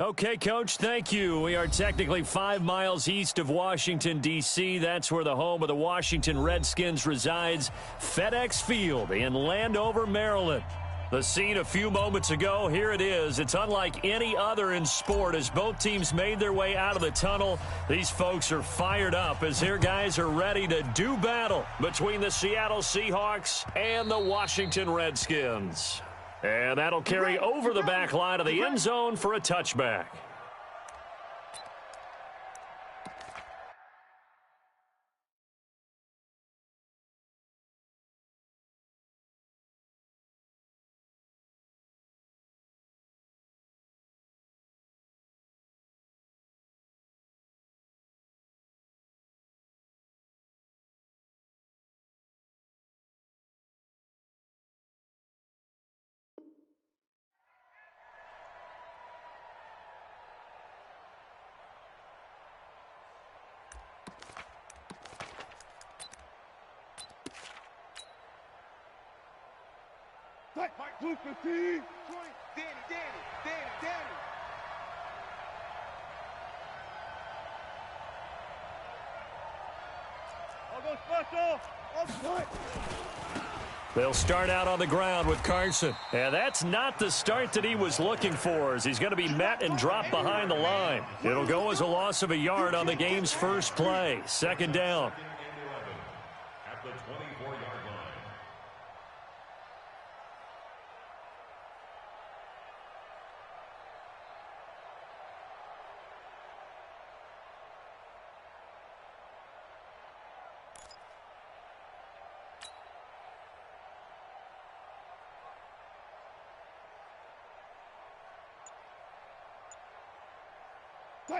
Okay, Coach, thank you. We are technically 5 miles east of Washington, D.C. That's where the home of the Washington Redskins resides, FedEx Field in Landover, Maryland. The scene a few moments ago, here it is. It's unlike any other in sport as both teams made their way out of the tunnel. These folks are fired up as their guys are ready to do battle between the Seattle Seahawks and the Washington Redskins. And that'll carry over the back line of the end zone for a touchback. Mike Blue 15. 20. Danny. I'll go special. They'll start out on the ground with Carson. And that's not the start that he was looking for, as he's going to be met and dropped behind the line. It'll go as a loss of a yard on the game's first play. Second down. At the 24-yard line.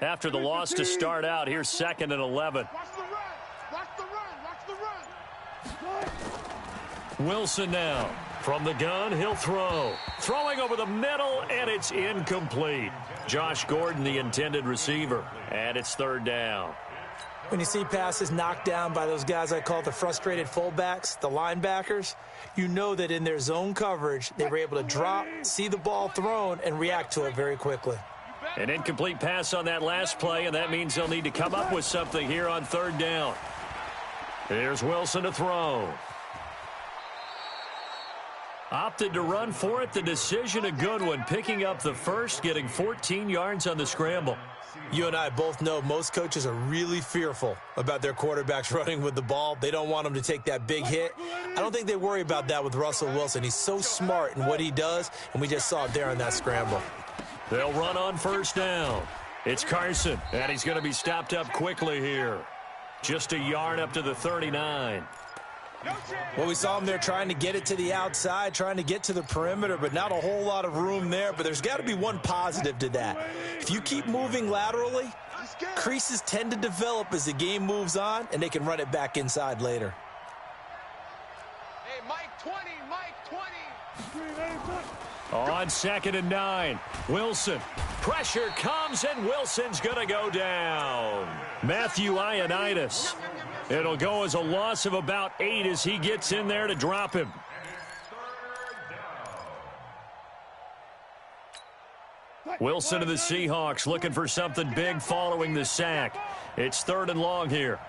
After the loss to start out, here's 2nd and 11. Watch the run. Wilson now. From the gun, he'll throw. Throwing over the middle, and it's incomplete. Josh Gordon, the intended receiver. And it's 3rd down. When you see passes knocked down by those guys I call the frustrated fullbacks, the linebackers, you know that in their zone coverage, they were able to drop, see the ball thrown, and react to it very quickly. An incomplete pass on that last play, and that means they'll need to come up with something here on 3rd down. Here's Wilson to throw. Opted to run for it. The decision a good one. Picking up the first, getting 14 yards on the scramble. You and I both know most coaches are really fearful about their quarterbacks running with the ball. They don't want them to take that big hit. I don't think they worry about that with Russell Wilson. He's so smart in what he does, and we just saw it there on that scramble. They'll run on 1st down. It's Carson, and he's going to be stopped up quickly here. Just a yard up to the 39. Well, we saw him there trying to get it to the outside, trying to get to the perimeter, but not a whole lot of room there. But there's got to be one positive to that. If you keep moving laterally, creases tend to develop as the game moves on, and they can run it back inside later. Hey, Mike 20. On 2nd and 9, Wilson. Pressure comes, and Wilson's going to go down. JamiahG92's. It'll go as a loss of about 8 as he gets in there to drop him. Wilson of the Seahawks looking for something big following the sack. It's 3rd and long here.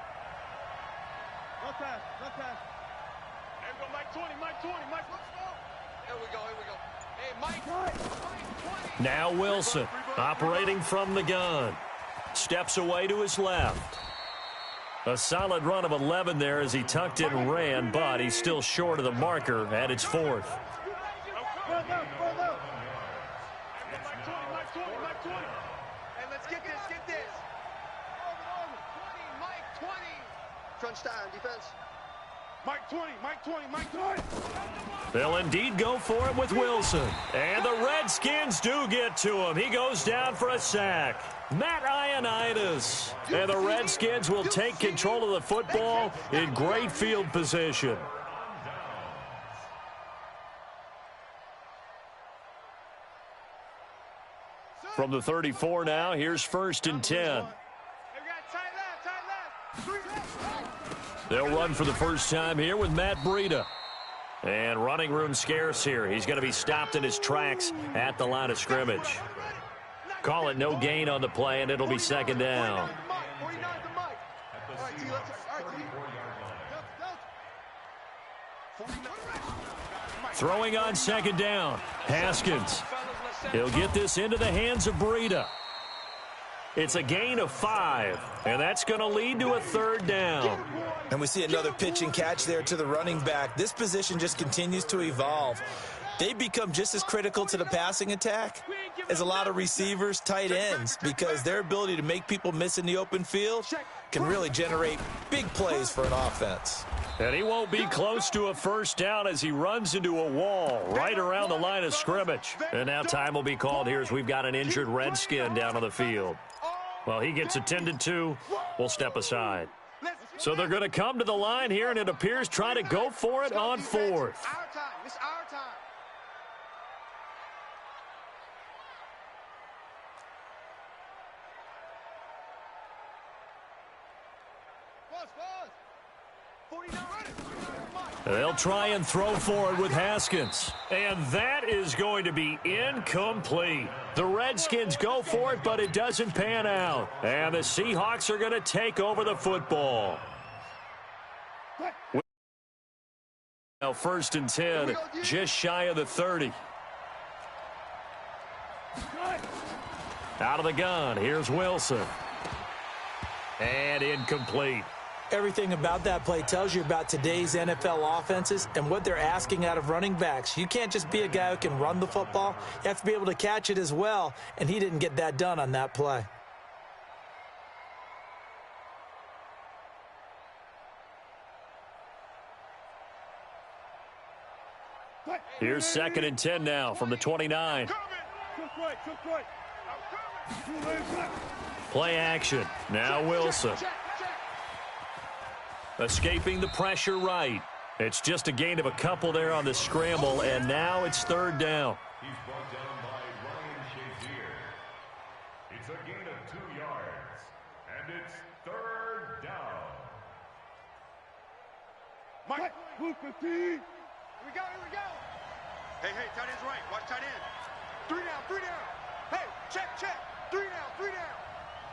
No pass. Here we go, Mike 20. Mike, let's go. Here we go. Hey, Mike 20. Now Wilson operating from the gun. Steps away to his left. A solid run of 11 there as he tucked it and ran, but he's still short of the marker, and it's 4th. Mike 20. Hey, let's get this. Mike 20. Crunch time, defense. Mike 20. They'll indeed go for it with Wilson. And the Redskins do get to him. He goes down for a sack. JamiahG92's. And the Redskins will take control of the football in great field position. From the 34 now, here's 1st and 10. They'll run for the first time here with Matt Breida. And running room scarce here. He's going to be stopped in his tracks at the line of scrimmage. Call it no gain on the play, and it'll be second down. Throwing on second down. Haskins. He'll get this into the hands of Breida. It's a gain of 5, and that's going to lead to a third down. And we see another pitch and catch there to the running back. This position just continues to evolve. They become just as critical to the passing attack as a lot of receivers, tight ends, because their ability to make people miss in the open field can really generate big plays for an offense. And he won't be close to a first down as he runs into a wall right around the line of scrimmage. And now time will be called here as we've got an injured Redskin down on the field. Well, he gets attended to. We'll step aside. So they're going to come to the line here, and it appears try to go for it on 4th. It's our time. They'll try and throw for it with Haskins. And that is going to be incomplete. The Redskins go for it, but it doesn't pan out. And the Seahawks are going to take over the football. Now 1st and 10, just shy of the 30. Out of the gun, here's Wilson. And incomplete. Everything about that play tells you about today's NFL offenses and what they're asking out of running backs. You can't just be a guy who can run the football. You have to be able to catch it as well, and he didn't get that done on that play. Here's 2nd and 10 now from the 29. Play action. Now Wilson. Escaping the pressure right. It's just a gain of a couple there on the scramble, and now it's 3rd down. He's brought down by Ryan Shazier. It's a gain of 2 yards, and it's 3rd down. Mike, Luke 15. Here we go. Hey, tight end's right. Watch tight end. 3 down. Hey, check. 3 down.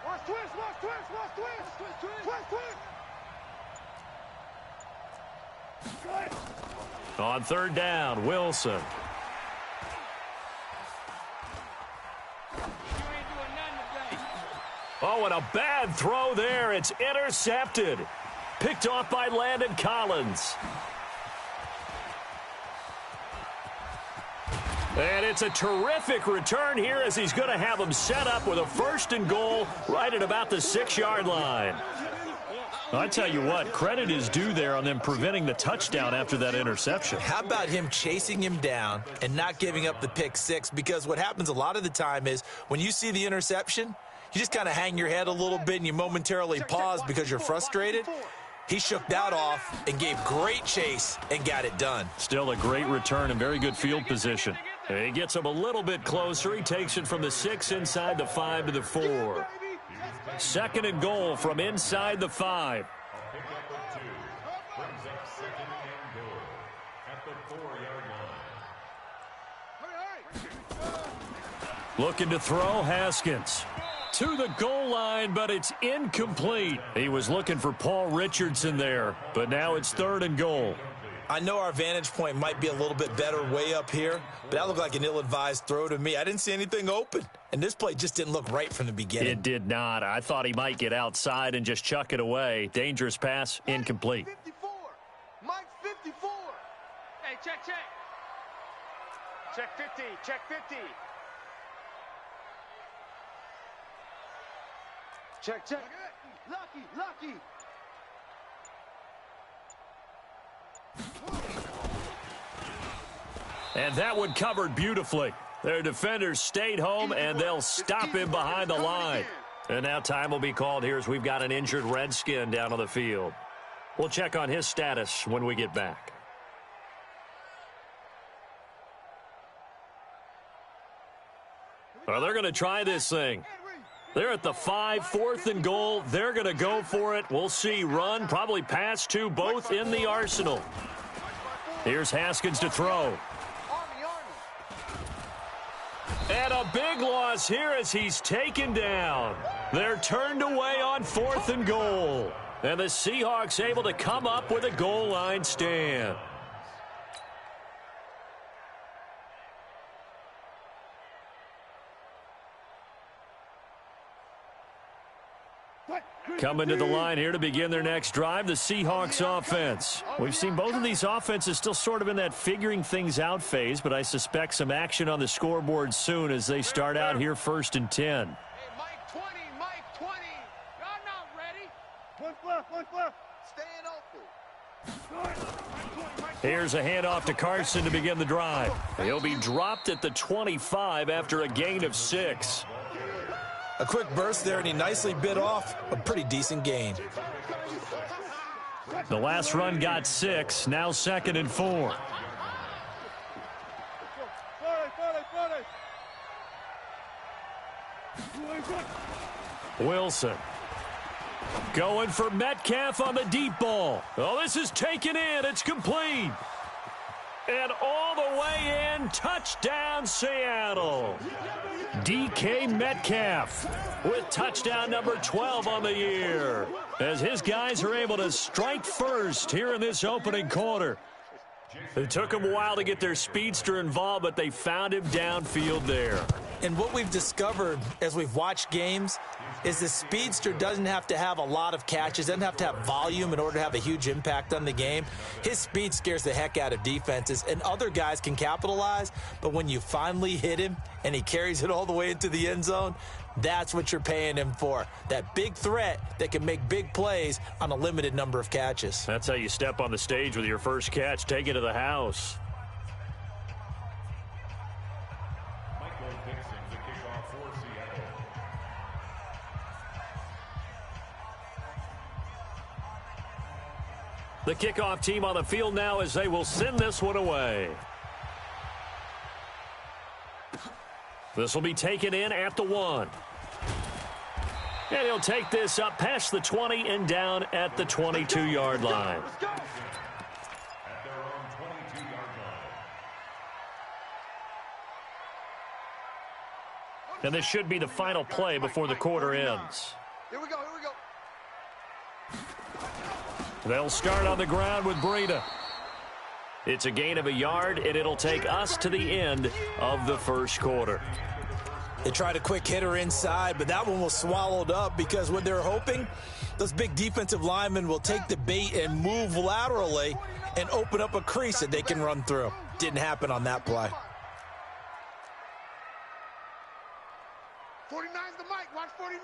Watch twist. On 3rd down, Wilson. Oh, and a bad throw there. It's intercepted. Picked off by Landon Collins. And it's a terrific return here as he's going to have him set up with a 1st and goal right at about the 6-yard line. I tell you what, credit is due there on them preventing the touchdown after that interception. How about him chasing him down and not giving up the pick 6? Because what happens a lot of the time is when you see the interception, you just kind of hang your head a little bit and you momentarily pause because you're frustrated. He shook that off and gave great chase and got it done. Still a great return and very good field position. He gets him a little bit closer. He takes it from the 6 inside the 5 to the 4. 2nd and goal from inside the 5. A pickup of 2 brings up 2nd and goal at the 4-yard line. Looking to throw, Haskins. To the goal line, but it's incomplete. He was looking for Paul Richardson there, but now it's 3rd and goal. I know our vantage point might be a little bit better way up here, but that looked like an ill-advised throw to me. I didn't see anything open, and this play just didn't look right from the beginning. It did not. I thought he might get outside and just chuck it away. Dangerous pass, incomplete. 54. Mike 54. Hey, check. Check 50. Check. Lucky. And that one covered beautifully. Their defenders stayed home, and they'll stop him behind the line. And now time will be called here as we've got an injured Redskin down on the field. We'll check on his status when we get back. Well, they're going to try this thing. They're at the 5, 4th and goal. They're going to go for it. We'll see. Run, probably pass to both in the arsenal. Here's Haskins to throw. And a big loss here as he's taken down. They're turned away on 4th and goal. And the Seahawks able to come up with a goal line stand. Coming to the line here to begin their next drive, the Seahawks offense. We've seen both of these offenses still sort of in that figuring things out phase, but I suspect some action on the scoreboard soon as they start out here 1st and 10. Hey, Mike 20, Mike 20. Y'all not ready. One left. Staying open. Here's a handoff to Carson to begin the drive. He'll be dropped at the 25 after a gain of 6. A quick burst there, and he nicely bit off a pretty decent gain. The last run got 6, now 2nd and 4. Wilson going for Metcalf on the deep ball. Oh, this is taken in. It's complete. And all the way in, touchdown Seattle. DK Metcalf with touchdown number 12 on the year, as his guys are able to strike first here in this opening quarter. It took them a while to get their speedster involved, but they found him downfield there. And what we've discovered as we've watched games is the speedster doesn't have to have a lot of catches, doesn't have to have volume in order to have a huge impact on the game. His speed scares the heck out of defenses, and other guys can capitalize, but when you finally hit him and he carries it all the way into the end zone, that's what you're paying him for. That big threat that can make big plays on a limited number of catches. That's how you step on the stage with your first catch, take it to the house. The kickoff team on the field now as they will send this one away. This will be taken in at the 1. And he'll take this up past the 20 and down at the 22-yard line. At their own 22-yard line. And this should be the final play before the quarter ends. Here we go. They'll start on the ground with Breida. It's a gain of a yard, and it'll take us to the end of the first quarter. They tried a quick hitter inside, but that one was swallowed up because what they're hoping, those big defensive linemen will take the bait and move laterally and open up a crease that they can run through. Didn't happen on that play. 49's the mic. Watch 49.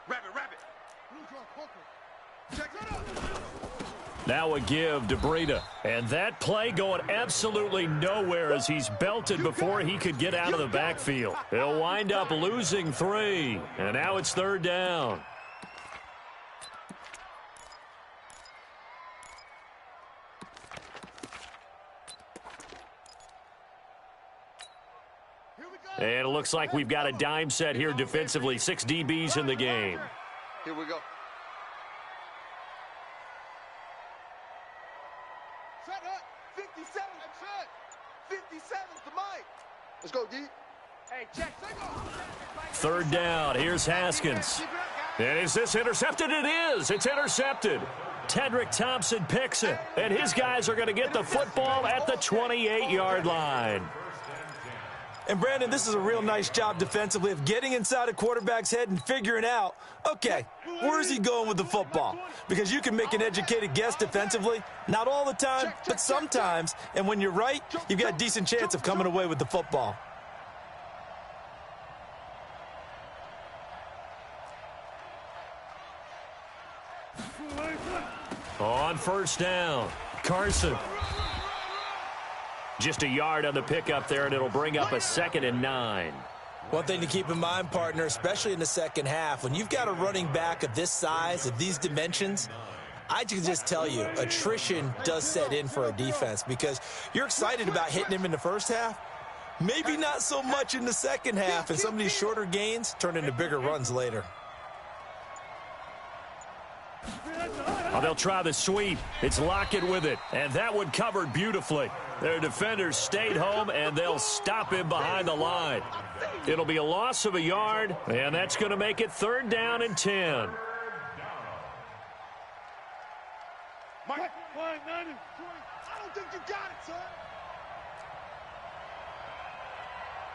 Rabbit. Check it out. Now a give to Breida. And that play going absolutely nowhere as he's belted before he could get out of the backfield. He'll wind up losing 3. And now it's 3rd down. And it looks like we've got a dime set here defensively. 6 DBs in the game. Here we go. Set up. 57. That's it. 57's the mic. Let's go, D. Hey, check. 3rd down. Here's Haskins. And is this intercepted? It is. It's intercepted. Tedrick Thompson picks it. And his guys are going to get the football at the 28-yard line. And, Brandon, this is a real nice job defensively of getting inside a quarterback's head and figuring out, okay, where is he going with the football? Because you can make an educated guess defensively, not all the time, but sometimes. And when you're right, you've got a decent chance of coming away with the football. On 1st down, Carson. Just a yard on the pickup there, and it'll bring up a 2nd and 9. One thing to keep in mind, partner, especially in the second half, when you've got a running back of this size, of these dimensions, I can just tell you, attrition does set in for a defense because you're excited about hitting him in the first half. Maybe not so much in the second half, and some of these shorter gains turn into bigger runs later. Oh, they'll try the sweep. It's Lockett with it, and that one covered beautifully. Their defenders stayed home, and they'll stop him behind the line. It'll be a loss of a yard, and that's going to make it 3rd down and 10. Mike, 9 and 20. I don't think you got it, son.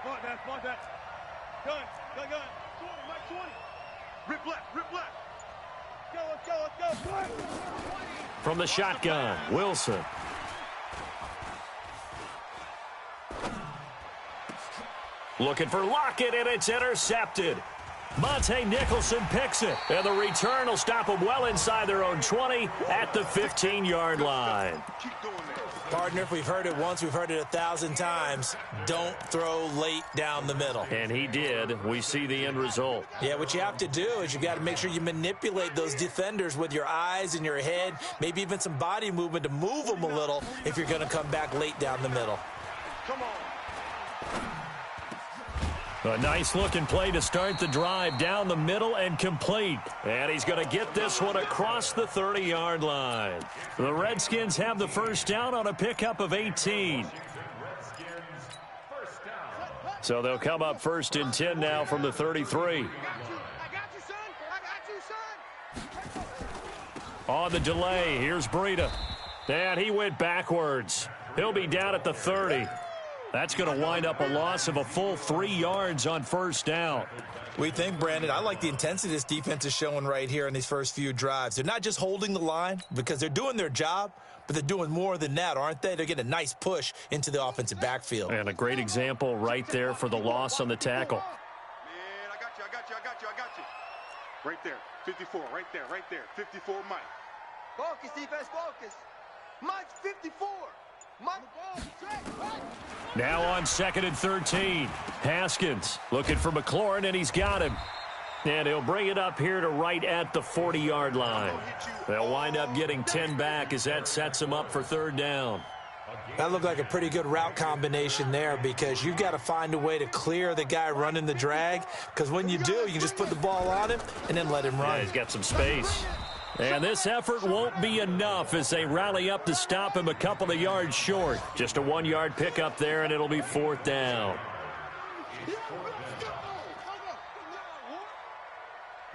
Mark that. Gun. 20, Mike, 20. Rip left. Let's go. From the shotgun, Wilson. Looking for Lockett, and it's intercepted. Monte Nicholson picks it, and the return will stop them well inside their own 20 at the 15-yard line. Partner, if we've heard it once, we've heard it 1,000 times. Don't throw late down the middle. And he did. We see the end result. Yeah, what you have to do is you got to make sure you manipulate those defenders with your eyes and your head, maybe even some body movement to move them a little if you're going to come back late down the middle. Come on. A nice-looking play to start the drive down the middle and complete. And he's going to get this one across the 30-yard line. The Redskins have the first down on a pickup of 18. So they'll come up 1st and 10 now from the 33. I got you, son. On the delay, here's Breida. And he went backwards. He'll be down at the 30. That's going to wind up a loss of a full 3 yards on 1st down. We think, Brandon, I like the intensity this defense is showing right here in these first few drives. They're not just holding the line because they're doing their job, but they're doing more than that, aren't they? They're getting a nice push into the offensive backfield. And a great example right there for the loss on the tackle. Man, I got you. Right there, 54, right there. 54, Mike. Focus, defense, focus. Mike's 54. Now on 2nd and 13. Haskins looking for McLaurin, and he's got him. And he'll bring it up here to right at the 40-yard line. They'll wind up getting 10 back as that sets them up for 3rd down. That looked like a pretty good route combination there because you've got to find a way to clear the guy running the drag, because when you do, you can just put the ball on him and then let him run. Yeah, he's got some space. And this effort won't be enough as they rally up to stop him a couple of yards short. Just a 1-yard pickup there, and it'll be 4th down.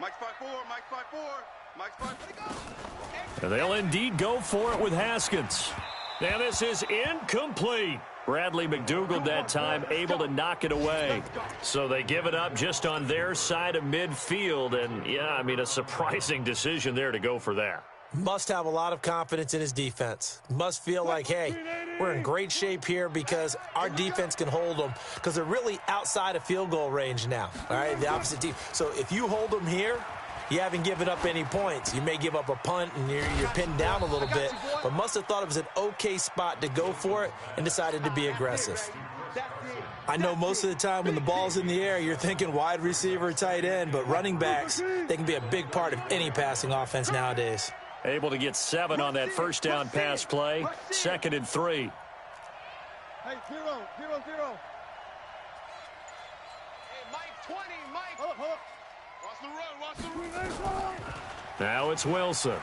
Mike's 5-4. And they'll indeed go for it with Haskins. And this is incomplete. Bradley McDougald that time able to knock it away. So they give it up just on their side of midfield. And, yeah, I mean, a surprising decision there to go for that. Must have a lot of confidence in his defense. Must feel like, hey, we're in great shape here because our defense can hold them because they're really outside of field goal range now, all right, the opposite team. So if you hold them here, you haven't given up any points. You may give up a punt and you're pinned down a little bit, but must have thought it was an okay spot to go for it and decided to be aggressive. I know most of the time when the ball's in the air, you're thinking wide receiver, tight end, but running backs, they can be a big part of any passing offense nowadays. Able to get 7 on that 1st down pass play. 2nd and 3. Hey, 0. Hey, Mike, 20, Mike. Hold up. Watch the run. Now it's Wilson.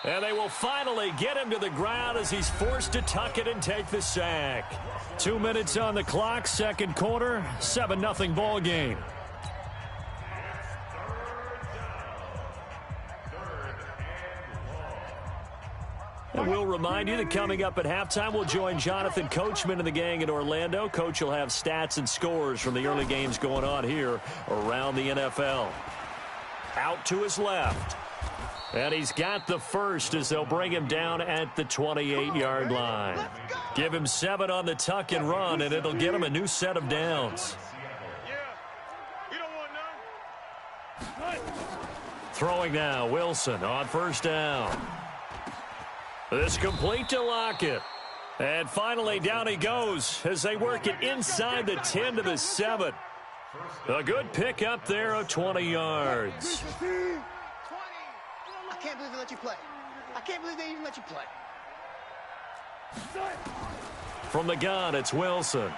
And they will finally get him to the ground as he's forced to tuck it and take the sack. 2 minutes on the clock, 2nd quarter, 7-0 ball game. And we'll remind you that coming up at halftime, we'll join Jonathan Coachman and the gang in Orlando. Coach will have stats and scores from the early games going on here around the NFL. Out to his left. And he's got the first as they'll bring him down at the 28-yard line. Give him 7 on the tuck and run, and it'll get him a new set of downs. Throwing now, Wilson on 1st down. This complete to Lockett. And finally, down he goes as they work it inside the 10 to the 7. A good pick up there of 20 yards. I can't believe they let you play. I can't believe they even let you play. From the gun, it's Wilson.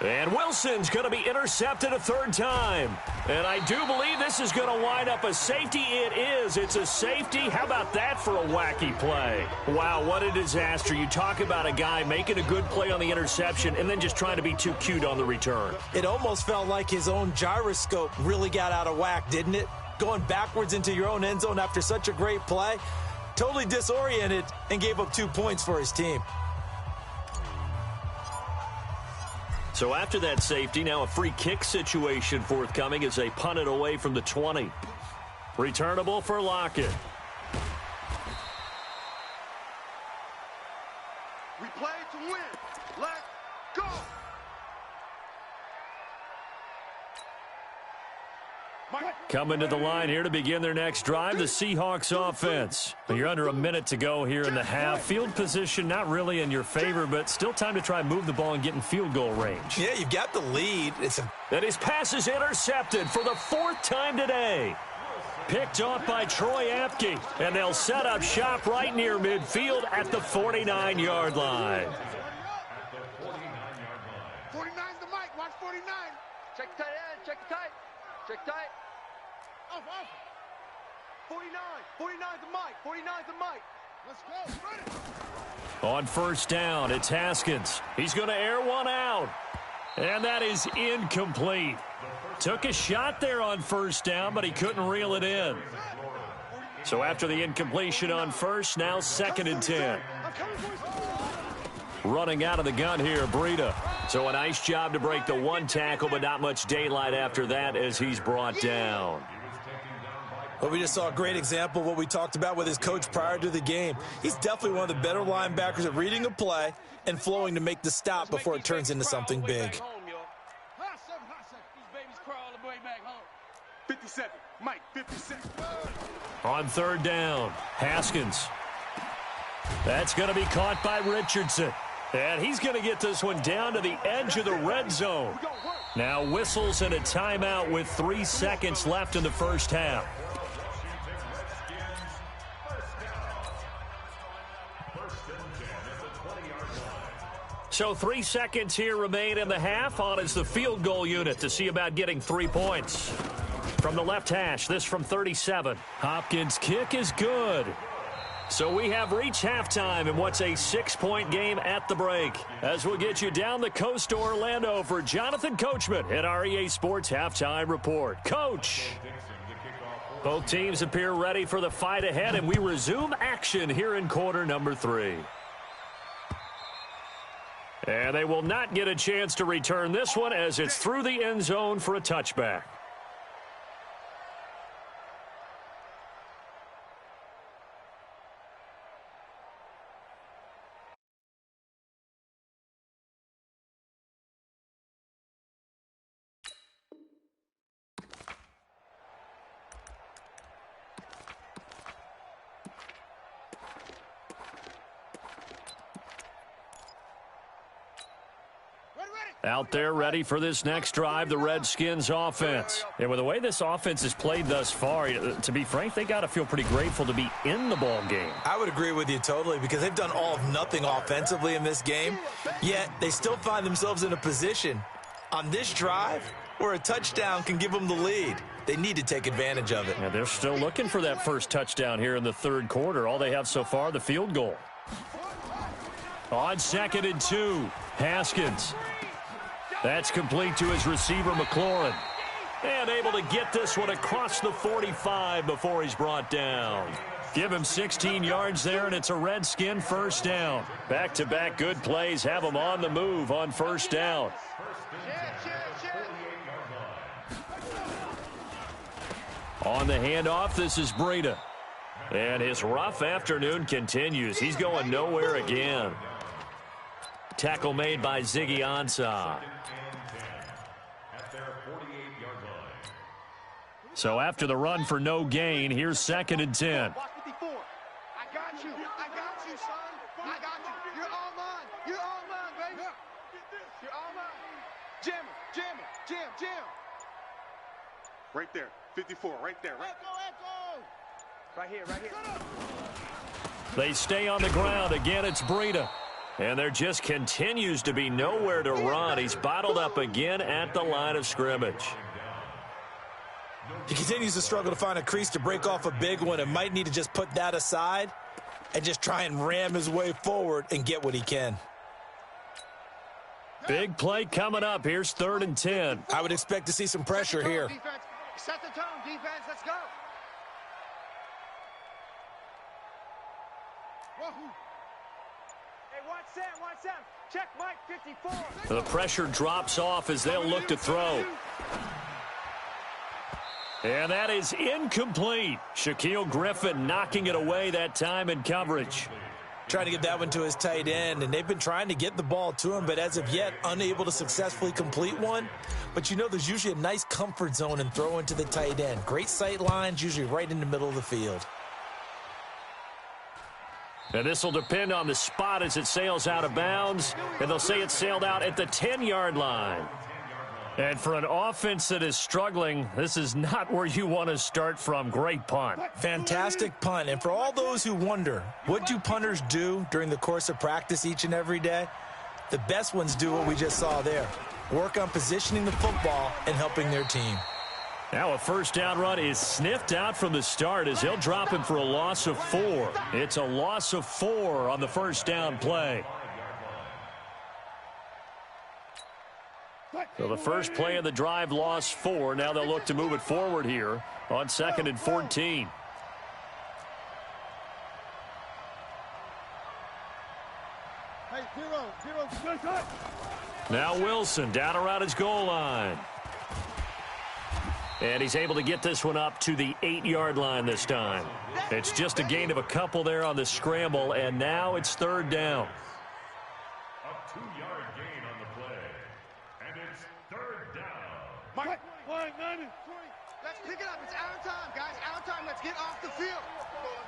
And Wilson's going to be intercepted a third time. And I do believe this is going to wind up a safety. It is. It's a safety. How about that for a wacky play? Wow, what a disaster. You talk about a guy making a good play on the interception and then just trying to be too cute on the return. It almost felt like his own gyroscope really got out of whack, didn't it? Going backwards into your own end zone after such a great play. Totally disoriented and gave up 2 points for his team. So after that safety, now a free kick situation forthcoming as they punt it away from the 20. Returnable for Lockett. We play to win. Let's go. Coming to the line here to begin their next drive, the Seahawks offense. You're under a minute to go here in the half. Field position not really in your favor, but still time to try and move the ball and get in field goal range. Yeah, you've got the lead. And his pass is intercepted for the 4th time today. Picked off by Troy Apke, and they'll set up shop right near midfield at the 49-yard line. 49's the mic. Watch 49. Check the tight end. Check the tight. Check tight. Off. 49. 49's the mic. 49's the mic. Let's go. Run it. On first down, it's Haskins. He's going to air one out. And that is incomplete. Took a shot there on first down, but he couldn't reel it in. So after the incompletion on first, now 2nd and 10. Running out of the gun here, Breida. So a nice job to break the 1 tackle, but not much daylight after that as he's brought down. Well, we just saw a great example of what we talked about with his coach prior to the game. He's definitely one of the better linebackers at reading a play and flowing to make the stop before it turns into something big. 57. Mike, 57. On third down, Haskins. That's going to be caught by Richardson. And he's going to get this one down to the edge of the red zone. Now whistles and a timeout with 3 seconds left in the first half. So 3 seconds here remain in the half. On is the field goal unit to see about getting 3 points. From the left hash, this from 37. Hopkins' kick is good. So we have reached halftime in what's a 6-point game at the break. As we'll get you down the coast to Orlando for Jonathan Coachman at our EA Sports Halftime Report. Coach! Both teams appear ready for the fight ahead, and we resume action here in quarter number 3. And they will not get a chance to return this one as it's through the end zone for a touchback. Out there ready for this next drive, the Redskins offense. And with the way this offense has played thus far, to be frank, they got to feel pretty grateful to be in the ball game. I would agree with you totally because they've done all of nothing offensively in this game, yet they still find themselves in a position on this drive where a touchdown can give them the lead. They need to take advantage of it. And they're still looking for that first touchdown here in the third quarter. All they have so far, the field goal. On 2nd and 2, Haskins. That's complete to his receiver, McLaurin. And able to get this one across the 45 before he's brought down. Give him 16 yards there, and it's a Redskin first down. Back-to-back good plays have him on the move on first down. On the handoff, this is Breida. And his rough afternoon continues. He's going nowhere again. Tackle made by Ziggy Ansah. So after the run for no gain, here's 2nd and 10. I got you. I got you, son. I got you. You're all mine. You're all mine, baby. You're all mine. Jam him. Jam. Right there. 54. Right there. Right. Right here. They stay on the ground. Again, it's Breida. And there just continues to be nowhere to run. He's bottled up again at the line of scrimmage. He continues to struggle to find a crease to break off a big one and might need to just put that aside and just try and ram his way forward and get what he can. Big play coming up. Here's 3rd and 10. I would expect to see some pressure here. Set the tone, defense. Let's go. Hey, watch Sam. Check Mike 54. The pressure drops off as they'll look to throw. And that is incomplete. Shaquille Griffin knocking it away that time in coverage. Trying to get that one to his tight end, and they've been trying to get the ball to him, but as of yet, unable to successfully complete one. But you know there's usually a nice comfort zone in throwing to the tight end. Great sight lines, usually right in the middle of the field. And this will depend on the spot as it sails out of bounds, and they'll say it sailed out at the 10-yard line. And for an offense that is struggling, this is not where you want to start from. Great punt. Fantastic punt. And for all those who wonder, what do punters do during the course of practice each and every day? The best ones do what we just saw there. Work on positioning the football and helping their team. Now a first down run is sniffed out from the start as he'll drop him for a loss of 4. It's a loss of 4 on the first down play. So the first play of the drive lost 4. Now they'll look to move it forward here on 2nd and 14. Hey, zero. Now Wilson down around his goal line. And he's able to get this one up to the 8-yard line this time. It's just a gain of a couple there on the scramble, and now it's 3rd down. A 2-yard gain on the play. And it's 3rd down. Mike, Let's pick it up. It's our time, guys. Our time. Let's get off the field.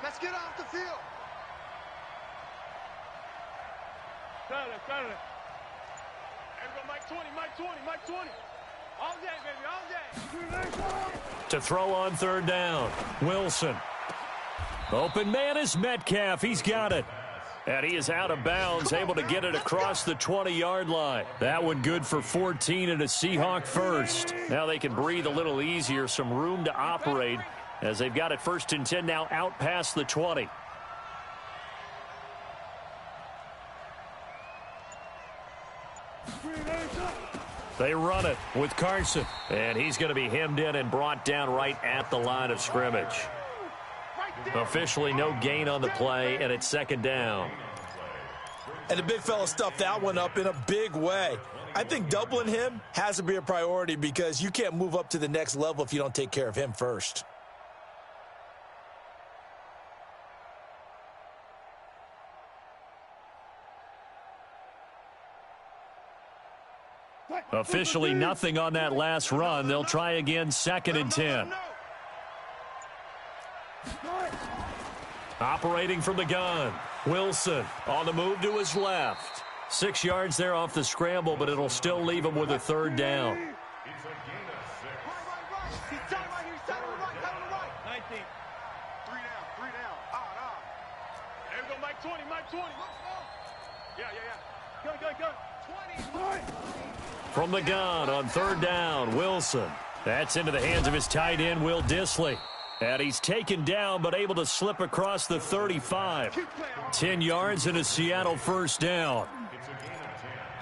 Let's get off the field. Saturday. Everybody, Mike 20. All day, baby, all day. To throw on 3rd down. Wilson. Open man is Metcalf. He's got it. And he is out of bounds, able to get it across the 20-yard line. That one good for 14 and a Seahawk first. Now they can breathe a little easier, some room to operate as they've got it 1st and 10 now out past the 20. They run it with Carson. And he's going to be hemmed in and brought down right at the line of scrimmage. Officially no gain on the play, and it's 2nd down. And the big fella stuffed that one up in a big way. I think doubling him has to be a priority because you can't move up to the next level if you don't take care of him first. Officially nothing on that last run. They'll try again 2nd and 10. Operating from the gun. Wilson on the move to his left. 6 yards there off the scramble, but it'll still leave him with a 3rd down. It's a gain of 6. He's tight right here. He's tight on the right. 19. 3 down. There we go, Mike 20. Yeah. Go. 20. From the gun on 3rd down, Wilson. That's into the hands of his tight end, Will Dissly. And he's taken down but able to slip across the 35. 10 yards and a Seattle first down.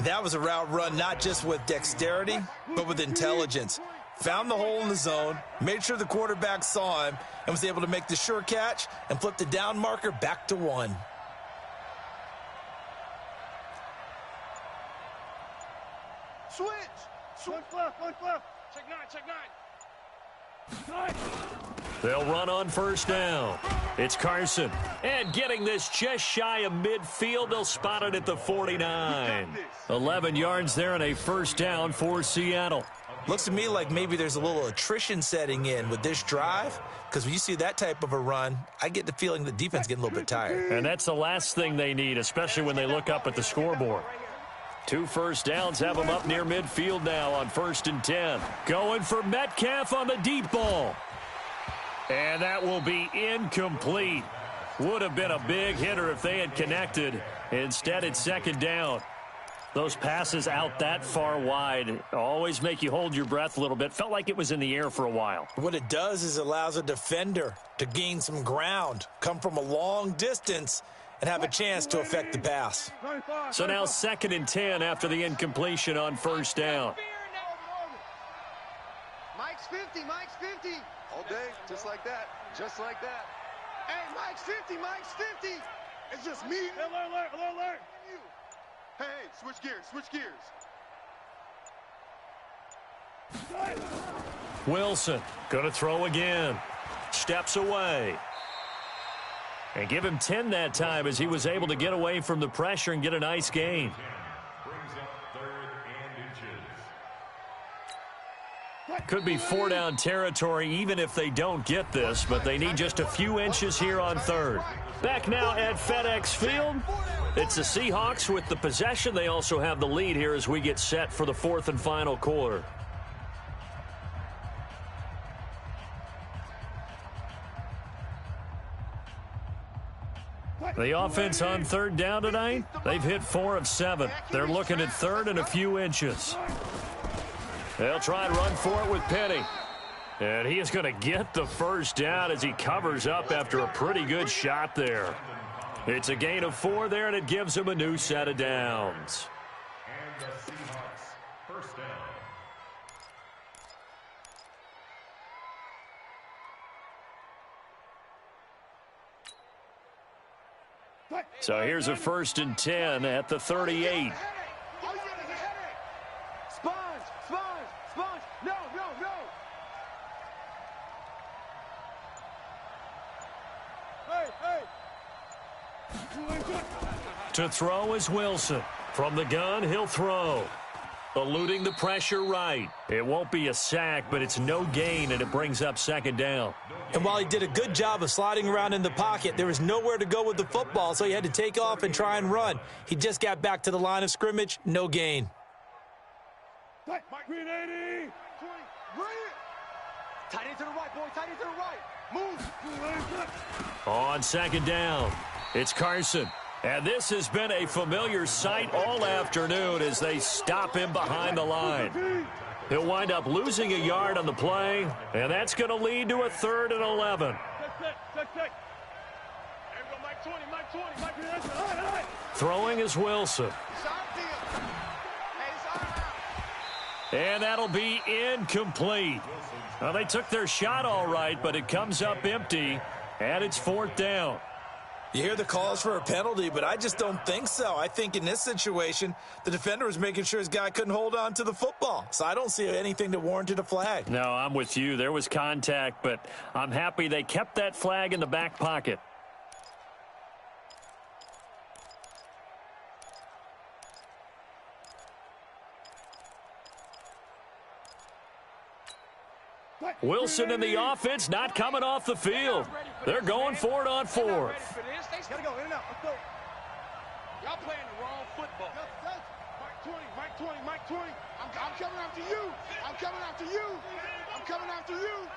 That was a route run not just with dexterity, but with intelligence. Found the hole in the zone, made sure the quarterback saw him, and was able to make the sure catch and flip the down marker back to 1. Switch. One left. Check nine. They'll run on 1st down. It's Carson. And getting this just shy of midfield, they'll spot it at the 49. 11 yards there and a 1st down for Seattle. Looks to me like maybe there's a little attrition setting in with this drive, because when you see that type of a run, I get the feeling the defense getting a little bit tired. And that's the last thing they need, especially when they look up at the scoreboard. 2 first downs have them up near midfield now on 1st and 10. Going for Metcalf on the deep ball. And that will be incomplete. Would have been a big hitter if they had connected. Instead, it's second down. Those passes out that far wide always make you hold your breath a little bit. Felt like it was in the air for a while. What it does is allows a defender to gain some ground, come from a long distance, and have a chance to affect the pass. So now 2nd and 10 after the incompletion on first down. Mike's 50, Mike's 50. All day, just like that. Just like that. Hey, Mike's 50, Mike's 50. It's just me. Alert. Hey, switch gears, switch gears. Wilson going to throw again. Steps away. And give him 10 that time as he was able to get away from the pressure and get a nice gain. Brings up 3rd and inches. Could be 4-down territory even if they don't get this, but they need just a few inches here on 3rd. Back now at FedEx Field. It's the Seahawks with the possession. They also have the lead here as we get set for the 4th and final quarter. The offense on 3rd down tonight, they've hit 4 of 7. They're looking at 3rd and a few inches. They'll try and run for it with Penny. And he is going to get the first down as he covers up after a pretty good shot there. It's a gain of 4 there, and it gives him a new set of downs. And the Seahawks, first down. So here's a 1st and 10 at the 38. Sponge. No. Hey. To throw is Wilson. From the gun, he'll throw. Eluding the pressure right. It won't be a sack, but it's no gain, and it brings up 2nd down. And while he did a good job of sliding around in the pocket, there was nowhere to go with the football, so he had to take off and try and run. He just got back to the line of scrimmage, no gain. Mike, 380. 20. Bring it. Tight end to the right, boy. Tight end to the right. Move. On 2nd down, it's Carson. And this has been a familiar sight all afternoon as they stop him behind the line. He'll wind up losing a yard on the play, and that's going to lead to a 3rd and 11. Throwing is Wilson. And that'll be incomplete. Well, they took their shot all right, but it comes up empty, and it's 4th down. You hear the calls for a penalty, but I just don't think so. I think in this situation, the defender was making sure his guy couldn't hold on to the football. So I don't see anything that warranted a flag. No, I'm with you. There was contact, but I'm happy they kept that flag in the back pocket. Wilson and the offense not coming off the field. They're going for it on 4th. Gotta go in and out. Let's go. Y'all playing the wrong football. Mike 20. I'm coming after you.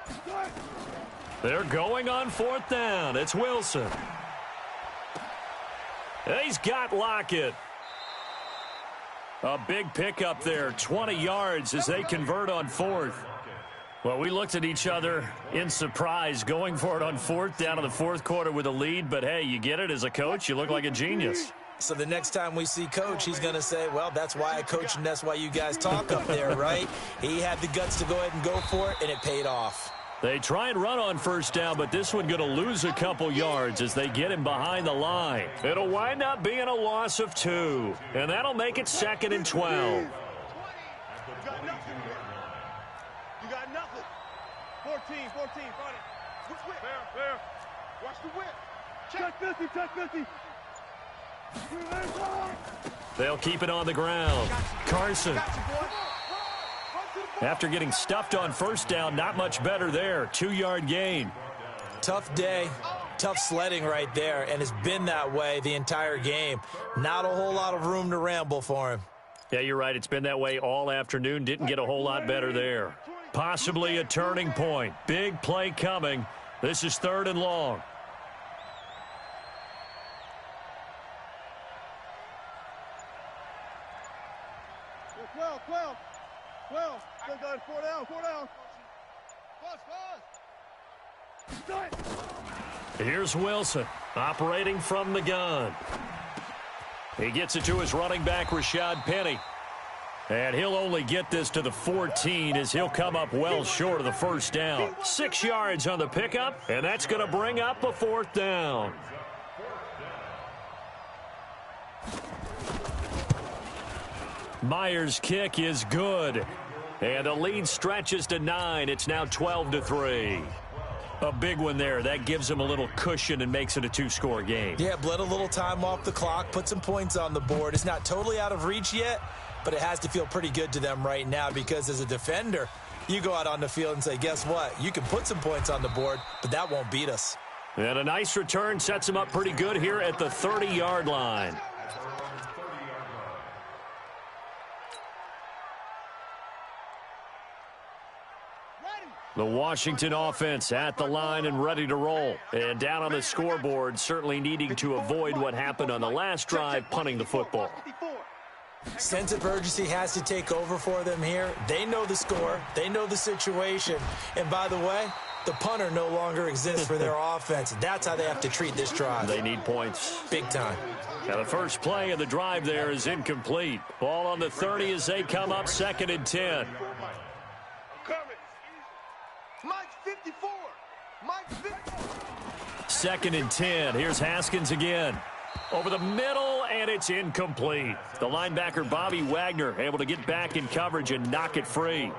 They're going on 4th down. It's Wilson. He's got Lockett. A big pickup there, 20 yards as they convert on 4th. Well, we looked at each other in surprise going for it on 4th down in the 4th quarter with a lead. But, hey, you get it as a coach. You look like a genius. So the next time we see Coach, he's going to say, well, that's why I coach and that's why you guys talk up there, right? He had the guts to go ahead and go for it, and it paid off. They try and run on 1st down, but this one going to lose a couple yards as they get him behind the line. It'll wind up being a loss of 2, and that'll make it 2nd and 12. You got nothing. 14. Which whip? Fair. Watch the whip. Check 50. They'll keep it on the ground. Carson. After getting stuffed on 1st down, not much better there. 2-yard gain. Tough day, tough sledding right there, and it's been that way the entire game. Not a whole lot of room to ramble for him. Yeah, you're right. It's been that way all afternoon. Didn't get a whole lot better there. Possibly a turning point. Big play coming. This is 3rd and long. 12. Still got 4 down. Here's Wilson operating from the gun. He gets it to his running back, Rashad Penny. And he'll only get this to the 14 as he'll come up well short of the first down. 6 yards on the pickup, and that's going to bring up a 4th down. Myers' kick is good. And the lead stretches to 9. It's now 12-3. A big one there. That gives them a little cushion and makes it a 2-score game. Yeah, bled a little time off the clock, put some points on the board. It's not totally out of reach yet, but it has to feel pretty good to them right now because as a defender, you go out on the field and say, guess what? You can put some points on the board, but that won't beat us. And a nice return sets them up pretty good here at the 30-yard line. The Washington offense at the line and ready to roll. And down on the scoreboard, certainly needing to avoid what happened on the last drive, punting the football. Sense of urgency has to take over for them here. They know the score. They know the situation. And by the way, the punter no longer exists for their offense. That's how they have to treat this drive. They need points. Big time. Now the first play of the drive there is incomplete. Ball on the 30 as they come up 2nd and 10. Mike's 54. Mike's 54. 2nd and 10. Here's Haskins again. Over the middle, and it's incomplete. The linebacker, Bobby Wagner, able to get back in coverage and knock it free.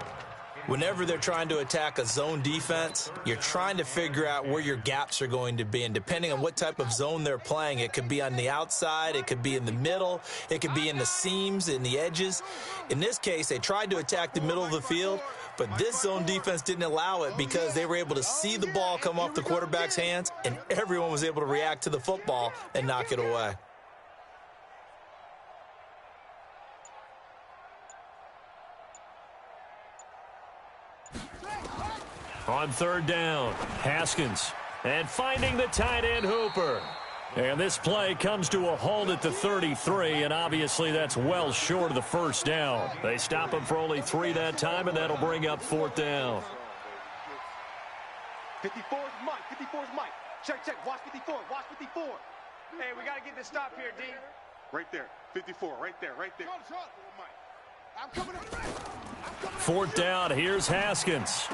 Whenever they're trying to attack a zone defense, you're trying to figure out where your gaps are going to be. And depending on what type of zone they're playing, it could be on the outside, it could be in the middle, it could be in the seams, in the edges. In this case, they tried to attack the middle of the field, but this zone defense didn't allow it because they were able to see the ball come off the quarterback's hands, and everyone was able to react to the football and knock it away. On 3rd down, Haskins, and finding the tight end Hooper. And this play comes to a halt at the 33, and obviously that's well short of the first down. They stop him for only 3 that time, and that'll bring up 4th down. 54's Mike. Check. Watch 54. Hey, we got to get this stop here, D. Right there. 54. Right there. I'm coming up. 4th down. Here's Haskins.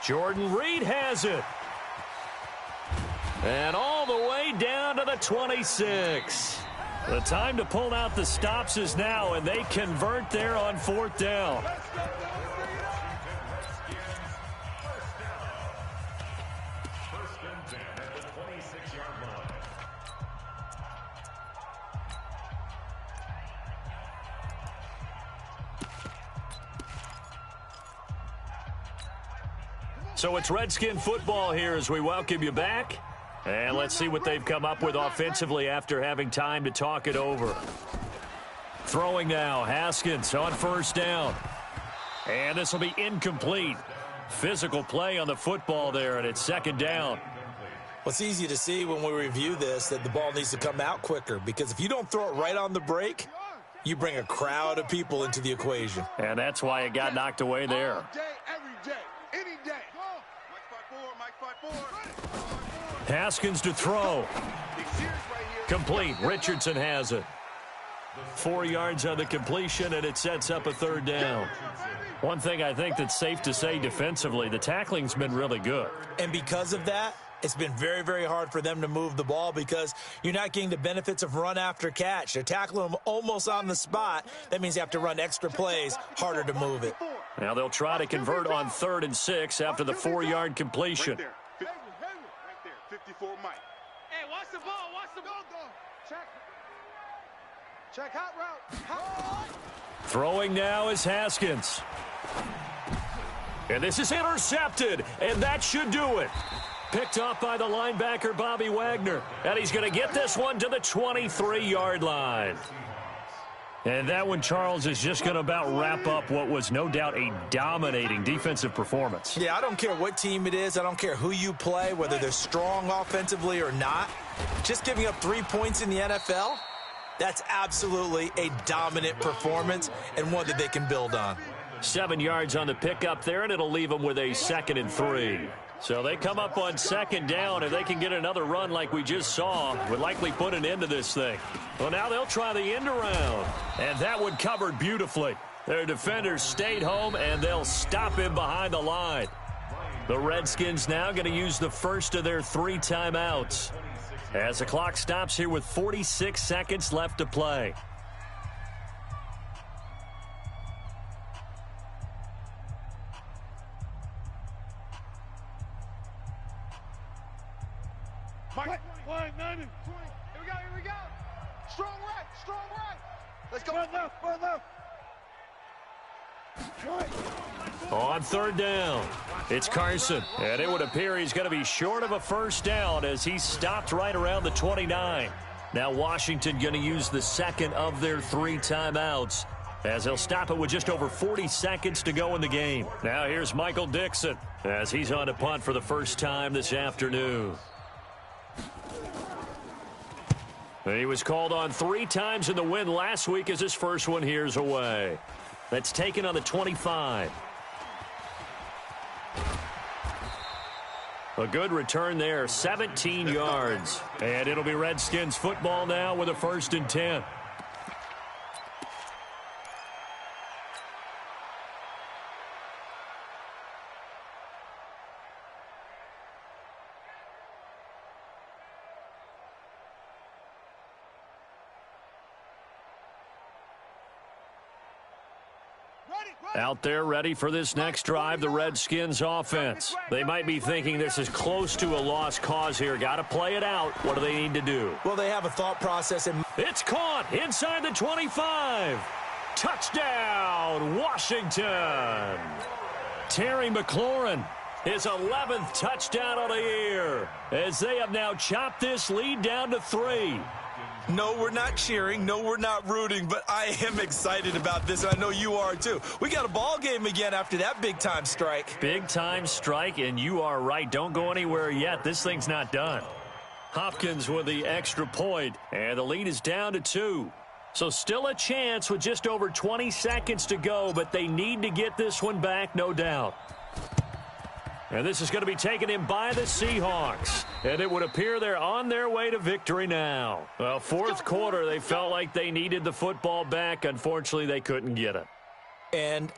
Jordan Reed has it. And all the way down to the 26. The time to pull out the stops is now, and they convert there on 4th down. So it's Redskin football here as we welcome you back. And let's see what they've come up with offensively after having time to talk it over. Throwing now, Haskins on 1st down. And this will be incomplete. Physical play on the football there, and it's 2nd down. Well, it's easy to see when we review this that the ball needs to come out quicker, because if you don't throw it right on the break, you bring a crowd of people into the equation. And that's why it got knocked away there. All day, every day, any day. Mike 5-4. Haskins to throw. Complete. Richardson has it. 4 yards on the completion, and it sets up a 3rd down. One thing I think that's safe to say defensively, the tackling's been really good. And because of that, it's been very, very hard for them to move the ball because you're not getting the benefits of run after catch. They're tackling them almost on the spot. That means you have to run extra plays, harder to move it. Now they'll try to convert on 3rd and 6 after the 4-yard completion. Right there. 54 Mike. Hey, watch the ball. Check hot route. Throwing now is Haskins. And this is intercepted, and that should do it. Picked off by the linebacker, Bobby Wagner. And he's going to get this one to the 23-yard line. And that one, Charles, is just going to about wrap up what was no doubt a dominating defensive performance. Yeah, I don't care what team it is. I don't care who you play, whether they're strong offensively or not. Just giving up 3 points in the NFL, That's absolutely a dominant performance and one that they can build on. 7 yards on the pickup there, and it'll leave them with a 2nd and 3. So they come up on 2nd down, and they can get another run like we just saw. Would likely put an end to this thing. Well, now they'll try the end around, and that one covered beautifully. Their defenders stayed home, and they'll stop him behind the line. The Redskins now going to use the first of their 3 timeouts as the clock stops here with 46 seconds left to play. Mike, 90. Here we go. Strong right. Let's go. Run left. On 3rd down, it's Carson, and it would appear he's going to be short of a first down as he stopped right around the 29. Now Washington going to use the 2nd of their 3 timeouts as they'll stop it with just over 40 seconds to go in the game. Now here's Michael Dixon as he's on to punt for the first time this afternoon. He was called on 3 times in the win last week as his first one here's away. That's taken on the 25. A good return there, 17 yards. And it'll be Redskins football now with a 1st and 10. Out there ready for this next drive, the Redskins offense. They might be thinking this is close to a lost cause here. Got to play it out. What do they need to do? Well, they have a thought process. It's caught inside the 25. Touchdown, Washington. Terry McLaurin, his 11th touchdown of the year, as they have now chopped this lead down to 3. No, we're not cheering. No, we're not rooting, but I am excited about this, and I know you are too. We got a ball game again after that big-time strike. Big-time strike, and you are right. Don't go anywhere yet. This thing's not done. Hopkins with the extra point, and the lead is down to 2. So still a chance with just over 20 seconds to go, but they need to get this one back, no doubt. And this is going to be taken in by the Seahawks. And it would appear they're on their way to victory now. Well, 4th quarter, they felt like they needed the football back. Unfortunately, they couldn't get it. And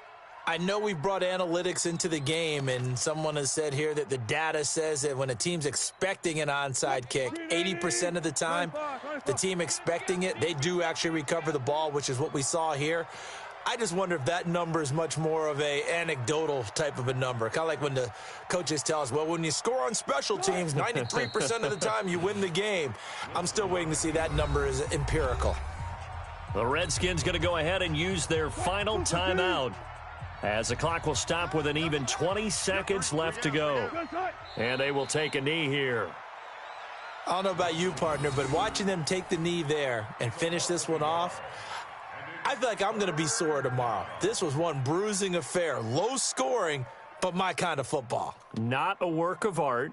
I know we brought analytics into the game, and someone has said here that the data says that when a team's expecting an onside kick, 80% of the time, the team expecting it, they do actually recover the ball, which is what we saw here. I just wonder if that number is much more of a anecdotal type of a number. Kind of like when the coaches tell us, well, when you score on special teams, 93% of the time you win the game. I'm still waiting to see that number is empirical. The Redskins going to go ahead and use their final timeout as the clock will stop with an even 20 seconds left to go. And they will take a knee here. I don't know about you, partner, but watching them take the knee there and finish this one off, I feel like I'm going to be sore tomorrow. This was one bruising affair. Low scoring, but my kind of football. Not a work of art,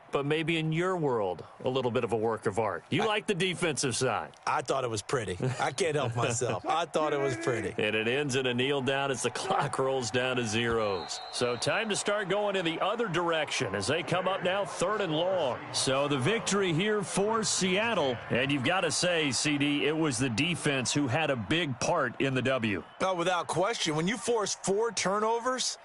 but maybe in your world, a little bit of a work of art. You like the defensive side. I thought it was pretty. I can't help myself. I thought it was pretty. And it ends in a kneel down as the clock rolls down to zeros. So time to start going in the other direction as they come up now 3rd and long. So the victory here for Seattle. And you've got to say, CD, it was the defense who had a big part in the W. Oh, without question. When you force 4 turnovers,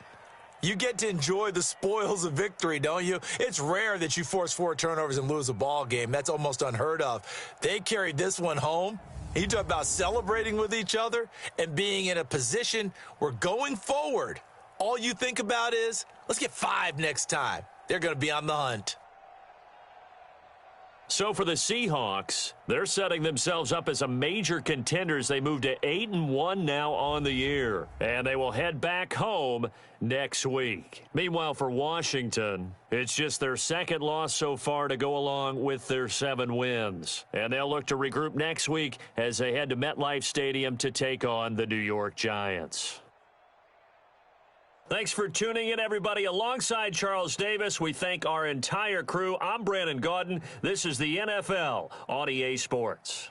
you get to enjoy the spoils of victory, don't you? It's rare that you force 4 turnovers and lose a ball game. That's almost unheard of. They carried this one home. You talk about celebrating with each other and being in a position where going forward, all you think about is, let's get 5 next time. They're going to be on the hunt. So for the Seahawks, they're setting themselves up as a major contender as they move to 8-1 now on the year. And they will head back home next week. Meanwhile, for Washington, it's just their 2nd loss so far to go along with their 7 wins. And they'll look to regroup next week as they head to MetLife Stadium to take on the New York Giants. Thanks for tuning in, everybody. Alongside Charles Davis, we thank our entire crew. I'm Brandon Gaudin. This is the NFL on EA Sports.